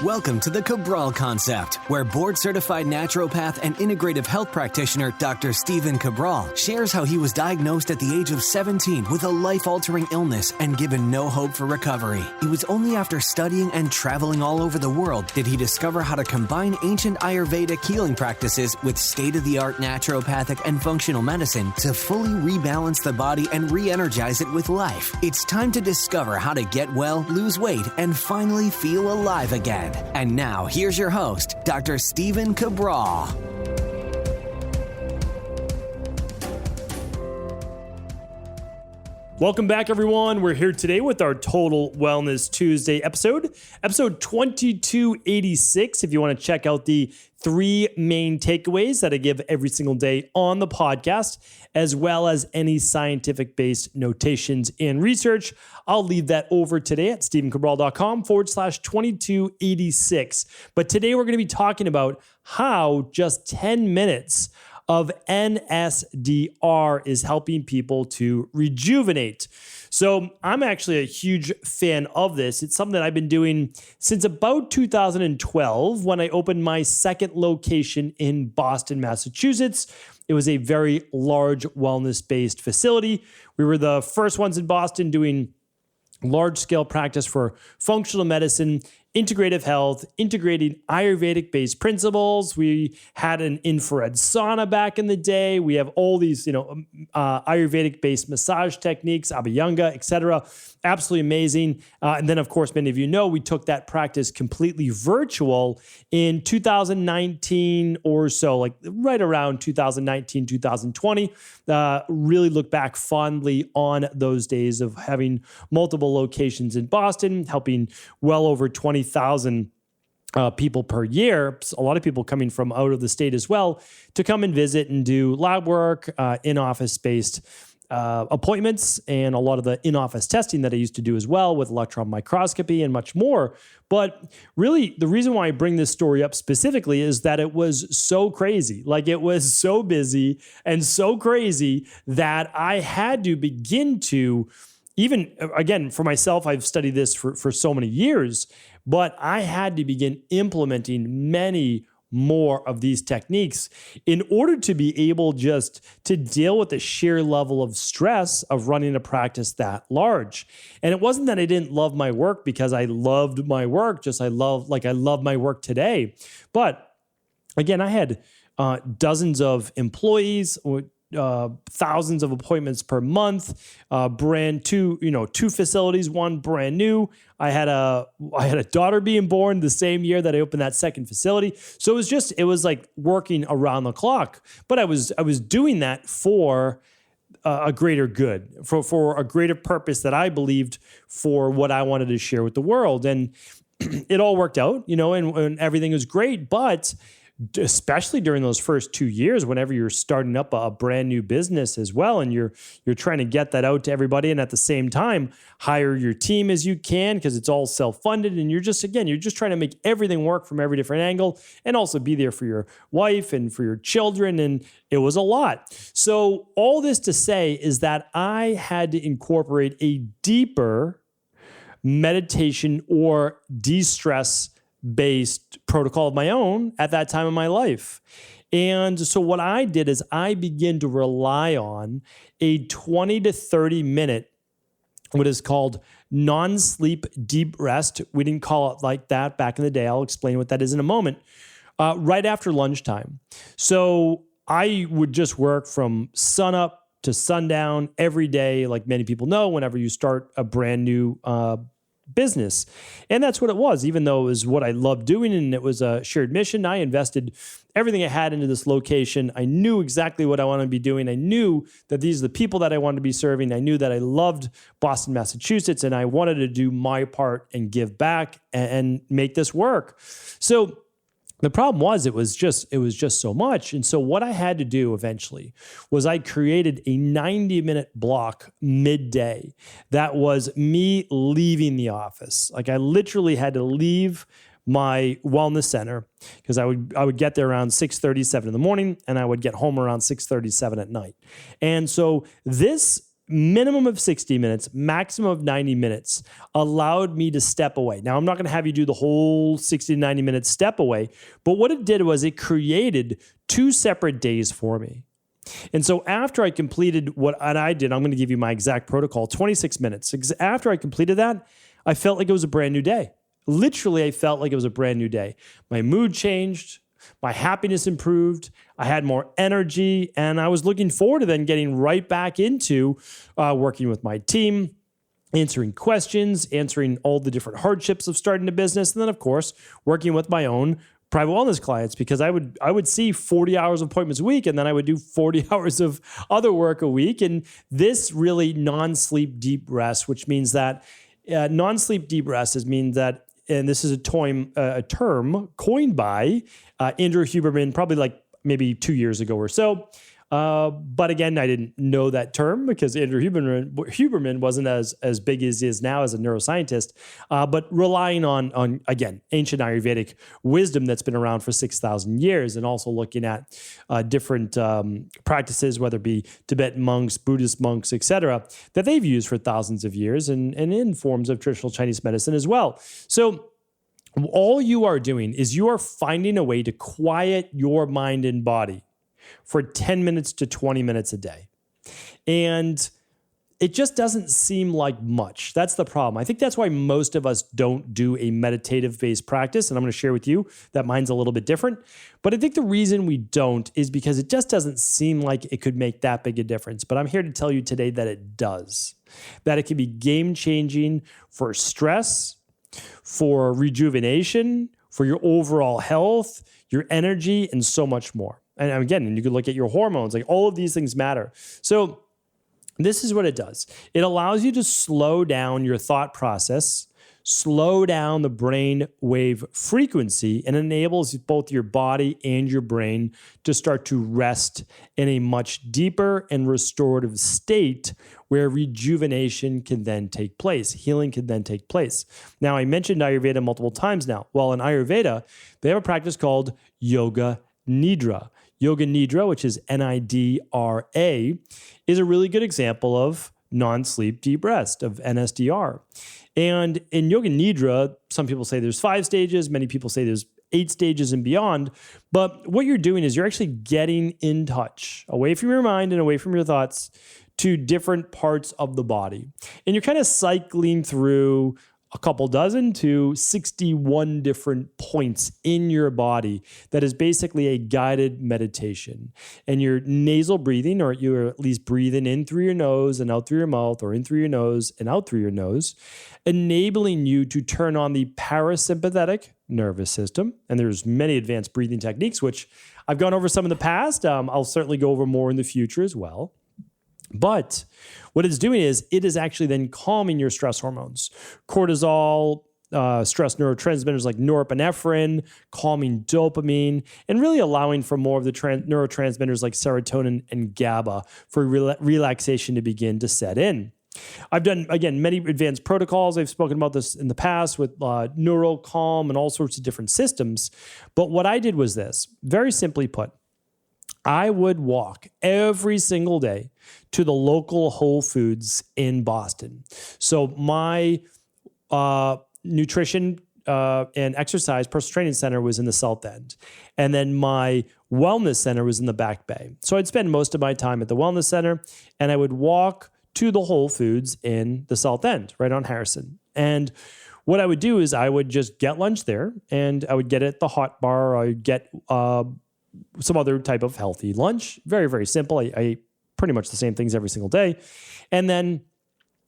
Welcome to the Cabral Concept, where board-certified naturopath and integrative health practitioner Dr. Stephen Cabral shares how he was diagnosed at the age of 17 with a life-altering illness and given no hope for recovery. It was only after studying and traveling all over the world did he discover how to combine ancient Ayurvedic healing practices with state-of-the-art naturopathic and functional medicine to fully rebalance the body and re-energize it with life. It's time to discover how to get well, lose weight, and finally feel alive again. And now, here's your host, Dr. Stephen Cabral. Welcome back, everyone. We're here today with our Total Wellness Tuesday episode 2286. If you want to check out the 3 main takeaways that I give every single day on the podcast, as well as any scientific-based notations and research, I'll leave that over today at stephencabral.com/2286. But today we're going to be talking about how just 10 minutes of NSDR is helping people to rejuvenate. So I'm actually a huge fan of this. It's something that I've been doing since about 2012 when I opened my second location in Boston, Massachusetts. It was a very large wellness-based facility. We were the first ones in Boston doing large-scale practice for functional medicine, integrative health, integrating Ayurvedic-based principles. We had an infrared sauna back in the day. We have all these, Ayurvedic-based massage techniques, Abhyanga, etc. Absolutely amazing. And then, of course, many of you know, we took that practice completely virtual in 2019 or so, like right around 2019, 2020. Really look back fondly on those days of having multiple locations in Boston, helping well over 20,000 people per year, a lot of people coming from out of the state as well, to come and visit and do lab work, in-office-based appointments, and a lot of the in-office testing that I used to do as well with electron microscopy and much more. But really, the reason why I bring this story up specifically is that it was so crazy. Like, it was so busy and so crazy that I had to begin to, even, again, for myself, I've studied this for so many years, but I had to begin implementing many more of these techniques in order to be able just to deal with the sheer level of stress of running a practice that large. And it wasn't that I didn't love my work, because I loved my work, I love my work today. But again, I had dozens of employees, thousands of appointments per month, two facilities, one brand new. I had a daughter being born the same year that I opened that second facility. So it was like working around the clock, but I was doing that for a greater good, for a greater purpose that I believed for what I wanted to share with the world. And it all worked out, and everything was great, but especially during those first 2 years, whenever you're starting up a brand new business as well, and you're trying to get that out to everybody, and at the same time hire your team as you can, because it's all self-funded, and you're just trying to make everything work from every different angle, and also be there for your wife and for your children, and it was a lot. So all this to say is that I had to incorporate a deeper meditation or de-stress based protocol of my own at that time in my life. And so what I did is I began to rely on a 20 to 30 minute, what is called non-sleep deep rest. We didn't call it like that back in the day. I'll explain what that is in a moment. Right after lunchtime. So I would just work from sunup to sundown every day, like many people know, whenever you start a brand new business. And that's what it was. Even though it was what I loved doing and it was a shared mission, I invested everything I had into this location. I knew exactly what I wanted to be doing. I knew that these are the people that I wanted to be serving. I knew that I loved Boston, Massachusetts, and I wanted to do my part and give back and make this work. So the problem was it was just so much. And so what I had to do eventually was I created a 90-minute block midday that was me leaving the office. Like, I literally had to leave my wellness center, because I would get there around 6:37 in the morning, and I would get home around 6:37 at night. And so this minimum of 60 minutes, maximum of 90 minutes, allowed me to step away. Now, I'm not going to have you do the whole 60 to 90 minute step away, but what it did was it created 2 separate days for me. And so after I completed what I did, I'm going to give you my exact protocol, 26 minutes. After I completed that, I felt like it was a brand new day. Literally, I felt like it was a brand new day. My mood changed. My happiness improved. I had more energy, and I was looking forward to then getting right back into working with my team, answering questions, answering all the different hardships of starting a business, and then, of course, working with my own private wellness clients, because I would see 40 hours of appointments a week, and then I would do 40 hours of other work a week. And this really non-sleep deep rest, which means that non-sleep deep rest means that, and this is a term coined by Andrew Huberman, probably like maybe 2 years ago or so. But again, I didn't know that term because Andrew Huberman wasn't as big as he is now as a neuroscientist, but relying on again, ancient Ayurvedic wisdom that's been around for 6,000 years, and also looking at different practices, whether it be Tibetan monks, Buddhist monks, etc., that they've used for thousands of years, and in forms of traditional Chinese medicine as well. So all you are doing is you are finding a way to quiet your mind and body for 10 minutes to 20 minutes a day. And it just doesn't seem like much. That's the problem. I think that's why most of us don't do a meditative-based practice, and I'm going to share with you that mine's a little bit different. But I think the reason we don't is because it just doesn't seem like it could make that big a difference. But I'm here to tell you today that it does, that it can be game-changing for stress, for rejuvenation, for your overall health, your energy, and so much more. And again, you can look at your hormones, like all of these things matter. So this is what it does. It allows you to slow down your thought process, slow down the brain wave frequency, and enables both your body and your brain to start to rest in a much deeper and restorative state where rejuvenation can then take place, healing can then take place. Now, I mentioned Ayurveda multiple times now. Well, in Ayurveda, they have a practice called Yoga Nidra. Yoga Nidra, which is NIDRA, is a really good example of non-sleep deep rest, of NSDR. And in Yoga Nidra, some people say there's 5 stages, many people say there's 8 stages and beyond. But what you're doing is you're actually getting in touch, away from your mind and away from your thoughts, to different parts of the body. And you're kind of cycling through a couple dozen to 61 different points in your body that is basically a guided meditation. And you're nasal breathing, or you're at least breathing in through your nose and out through your mouth, or in through your nose and out through your nose, enabling you to turn on the parasympathetic nervous system. And there's many advanced breathing techniques, which I've gone over some in the past. I'll certainly go over more in the future as well. But what it's doing is it is actually then calming your stress hormones, cortisol, stress neurotransmitters like norepinephrine, calming dopamine, and really allowing for more of the neurotransmitters like serotonin and GABA for relaxation to begin to set in. I've done, again, many advanced protocols. I've spoken about this in the past with neural calm and all sorts of different systems. But what I did was this, very simply put. I would walk every single day to the local Whole Foods in Boston. So my nutrition and exercise personal training center was in the South End. And then my wellness center was in the Back Bay. So I'd spend most of my time at the wellness center, and I would walk to the Whole Foods in the South End, right on Harrison. And what I would do is I would just get lunch there, and I would get it at the hot bar. I would get some other type of healthy lunch. Very, very simple. I ate pretty much the same things every single day. And then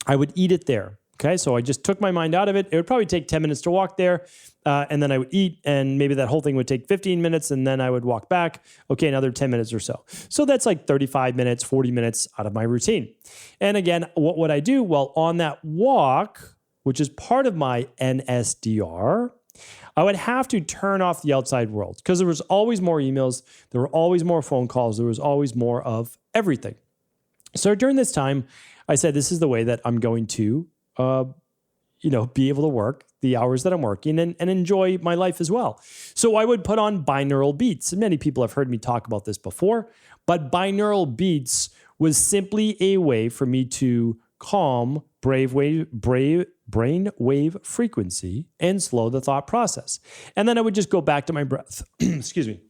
I would eat it there. Okay, so I just took my mind out of it. It would probably take 10 minutes to walk there. And then I would eat, and maybe that whole thing would take 15 minutes, and then I would walk back. Okay, another 10 minutes or so. So that's like 35 minutes, 40 minutes out of my routine. And again, what would I do? Well, on that walk, which is part of my NSDR, I would have to turn off the outside world because there was always more emails. There were always more phone calls. There was always more of everything. So during this time, I said, this is the way that I'm going to, be able to work the hours that I'm working and enjoy my life as well. So I would put on binaural beats. And many people have heard me talk about this before, but binaural beats was simply a way for me to calm brain wave frequency and slow the thought process. And then I would just go back to my breath. Excuse me.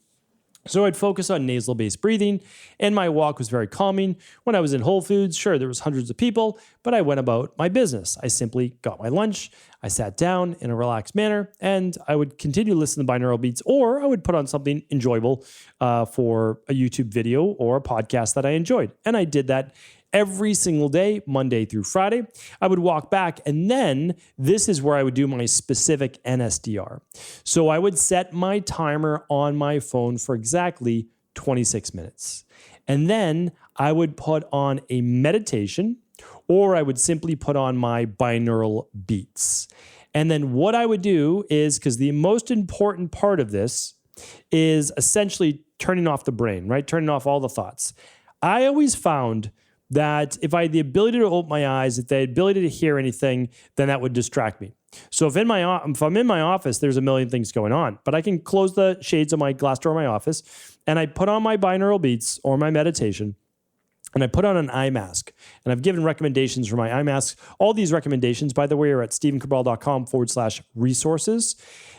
So I'd focus on nasal-based breathing, and my walk was very calming. When I was in Whole Foods, sure, there was hundreds of people, but I went about my business. I simply got my lunch, I sat down in a relaxed manner, and I would continue to listen to binaural beats, or I would put on something enjoyable for a YouTube video or a podcast that I enjoyed. And I did that every single day, Monday through Friday. I would walk back, and then this is where I would do my specific NSDR. So I would set my timer on my phone for exactly 26 minutes. And then I would put on a meditation, or I would simply put on my binaural beats. And then what I would do is, because the most important part of this is essentially turning off the brain, right? Turning off all the thoughts. I always found that if I had the ability to open my eyes, if they had the ability to hear anything, then that would distract me. So if I'm in my office, there's a million things going on, but I can close the shades of my glass door in my office, and I put on my binaural beats or my meditation, and I put on an eye mask. And I've given recommendations for my eye masks. All these recommendations, by the way, are at stevencabral.com/resources.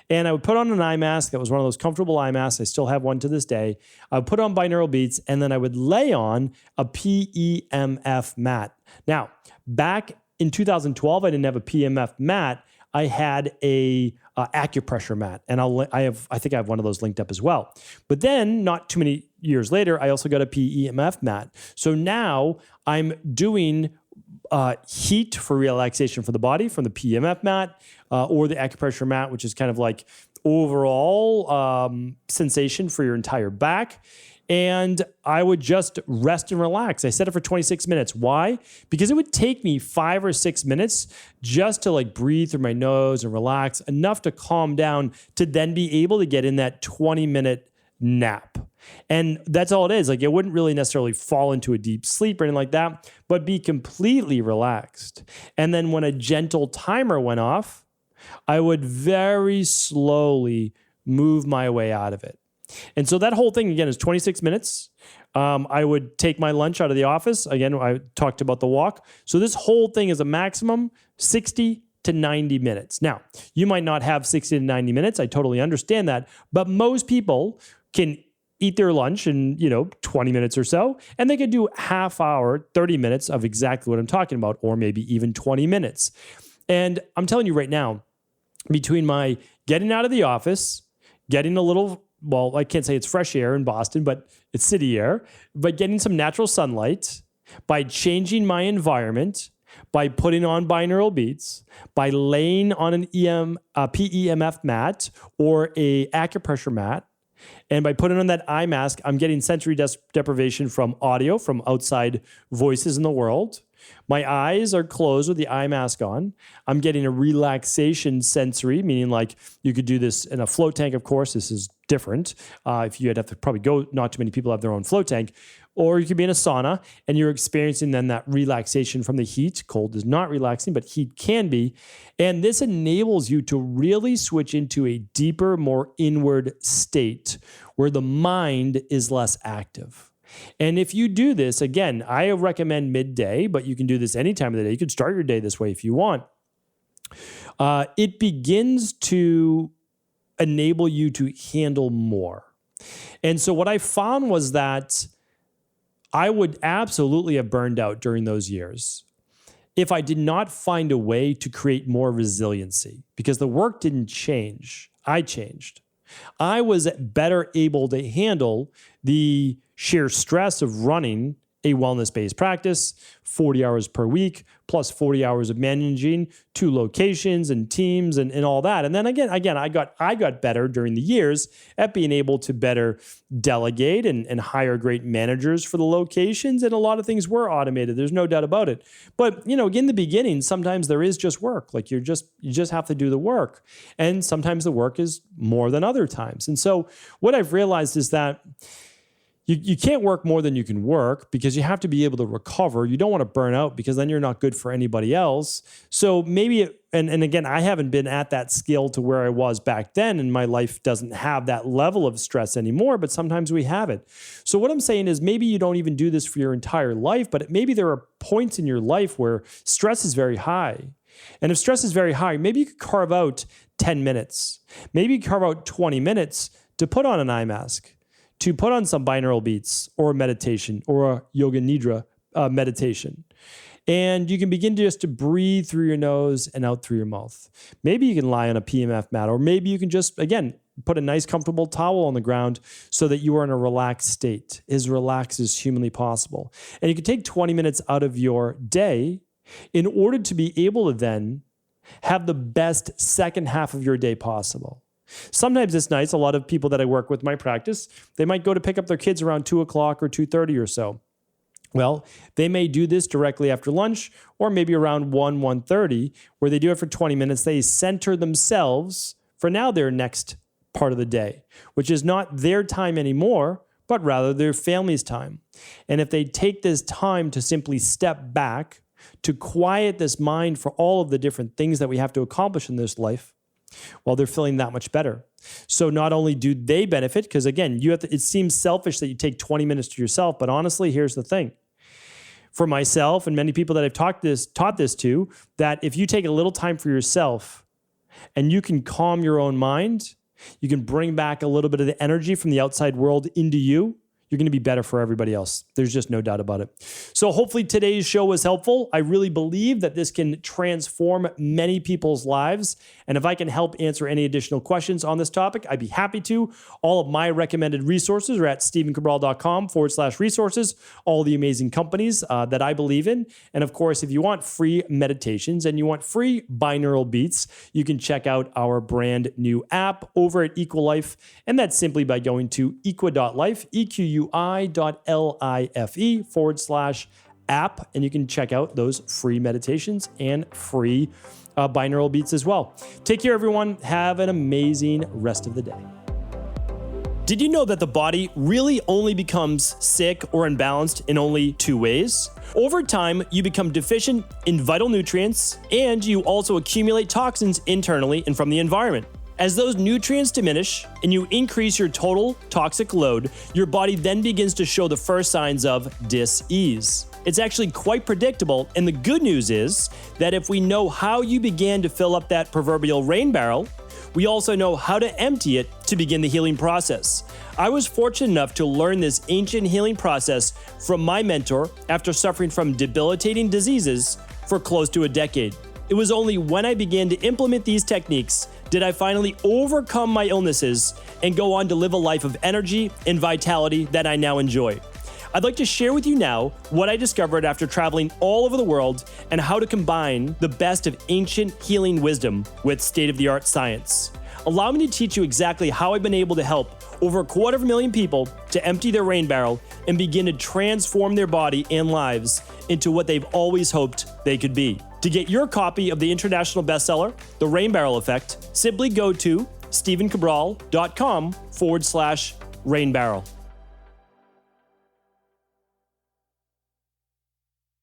And I would put on an eye mask that was one of those comfortable eye masks. I still have one to this day. I would put on binaural beats, and then I would lay on a PEMF mat. Now, back in 2012, I didn't have a PEMF mat. I had a acupressure mat, and I think I have one of those linked up as well. But then, not too many years later, I also got a PEMF mat. So now I'm doing heat for relaxation for the body from the PEMF mat or the acupressure mat, which is kind of like overall sensation for your entire back. And I would just rest and relax. I set it for 26 minutes. Why? Because it would take me 5 or 6 minutes just to like breathe through my nose and relax enough to calm down to then be able to get in that 20-minute nap. And that's all it is. Like, it wouldn't really necessarily fall into a deep sleep or anything like that, but be completely relaxed. And then when a gentle timer went off, I would very slowly move my way out of it. And so that whole thing, again, is 26 minutes. I would take my lunch out of the office. Again, I talked about the walk. So this whole thing is a maximum 60 to 90 minutes. Now, you might not have 60 to 90 minutes. I totally understand that. But most people can eat their lunch in, 20 minutes or so, and they could do half hour, 30 minutes of exactly what I'm talking about, or maybe even 20 minutes. And I'm telling you right now, between my getting out of the office, getting a little, well, I can't say it's fresh air in Boston, but it's city air, but getting some natural sunlight, by changing my environment, by putting on binaural beats, by laying on an PEMF mat or a acupressure mat, and by putting on that eye mask, I'm getting sensory deprivation from audio, from outside voices in the world. My eyes are closed with the eye mask on. I'm getting a relaxation sensory, meaning like you could do this in a float tank, of course. This is different. If you had to probably go, not too many people have their own float tank. Or you could be in a sauna and you're experiencing then that relaxation from the heat. Cold is not relaxing, but heat can be. And this enables you to really switch into a deeper, more inward state where the mind is less active. And if you do this, again, I recommend midday, but you can do this any time of the day. You could start your day this way if you want. It begins to enable you to handle more. And so what I found was that I would absolutely have burned out during those years if I did not find a way to create more resiliency, because the work didn't change. I changed. I was better able to handle the sheer stress of running a wellness-based practice, 40 hours per week, plus 40 hours of managing 2 locations and teams and all that. And then again, I got better during the years at being able to better delegate and hire great managers for the locations. And a lot of things were automated. There's no doubt about it. But, in the beginning, sometimes there is just work. Like you just have to do the work. And sometimes the work is more than other times. And so what I've realized is that you can't work more than you can work because you have to be able to recover. You don't want to burn out because then you're not good for anybody else. So maybe, and again, I haven't been at that scale to where I was back then, and my life doesn't have that level of stress anymore, but sometimes we have it. So what I'm saying is maybe you don't even do this for your entire life, but maybe there are points in your life where stress is very high. And if stress is very high, maybe you could carve out 10 minutes. Maybe you carve out 20 minutes to put on an eye mask, to put on some binaural beats or a meditation or a yoga nidra meditation. And you can begin just to breathe through your nose and out through your mouth. Maybe you can lie on a PMF mat, or maybe you can just, again, put a nice comfortable towel on the ground so that you are in a relaxed state, as relaxed as humanly possible. And you can take 20 minutes out of your day in order to be able to then have the best second half of your day possible. Sometimes it's nice. A lot of people that I work with in my practice, they might go to pick up their kids around 2 o'clock or 2:30 or so. Well, they may do this directly after lunch or maybe around 1:30, where they do it for 20 minutes. They center themselves for now their next part of the day, which is not their time anymore, but rather their family's time. And if they take this time to simply step back, to quiet this mind for all of the different things that we have to accomplish in this life, well, they're feeling that much better. So not only do they benefit, because again, it seems selfish that you take 20 minutes to yourself, but honestly, here's the thing. For myself and many people that I've taught this to, that if you take a little time for yourself and you can calm your own mind, you can bring back a little bit of the energy from the outside world into you, you're going to be better for everybody else. There's just no doubt about it. So hopefully today's show was helpful. I really believe that this can transform many people's lives. And if I can help answer any additional questions on this topic, I'd be happy to. All of my recommended resources are at stephencabral.com/resources, all the amazing companies that I believe in. And of course, if you want free meditations and you want free binaural beats, you can check out our brand new app over at Equalife. And that's simply by going to equi.life, EQUI.life/app, and you can check out those free meditations and free binaural beats as well. Take care, everyone. Have an amazing rest of the day. Did you know that the body really only becomes sick or imbalanced in only 2 ways? Over time, you become deficient in vital nutrients, and you also accumulate toxins internally and from the environment. As those nutrients diminish and you increase your total toxic load, your body then begins to show the first signs of dis-ease. It's actually quite predictable, and the good news is that if we know how you began to fill up that proverbial rain barrel, we also know how to empty it to begin the healing process. I was fortunate enough to learn this ancient healing process from my mentor after suffering from debilitating diseases for close to a decade. It was only when I began to implement these techniques did I finally overcome my illnesses and go on to live a life of energy and vitality that I now enjoy. I'd like to share with you now what I discovered after traveling all over the world and how to combine the best of ancient healing wisdom with state-of-the-art science. Allow me to teach you exactly how I've been able to help over 250,000 people to empty their rain barrel and begin to transform their body and lives into what they've always hoped they could be. To get your copy of the international bestseller, The Rain Barrel Effect, simply go to stephencabral.com/rain barrel.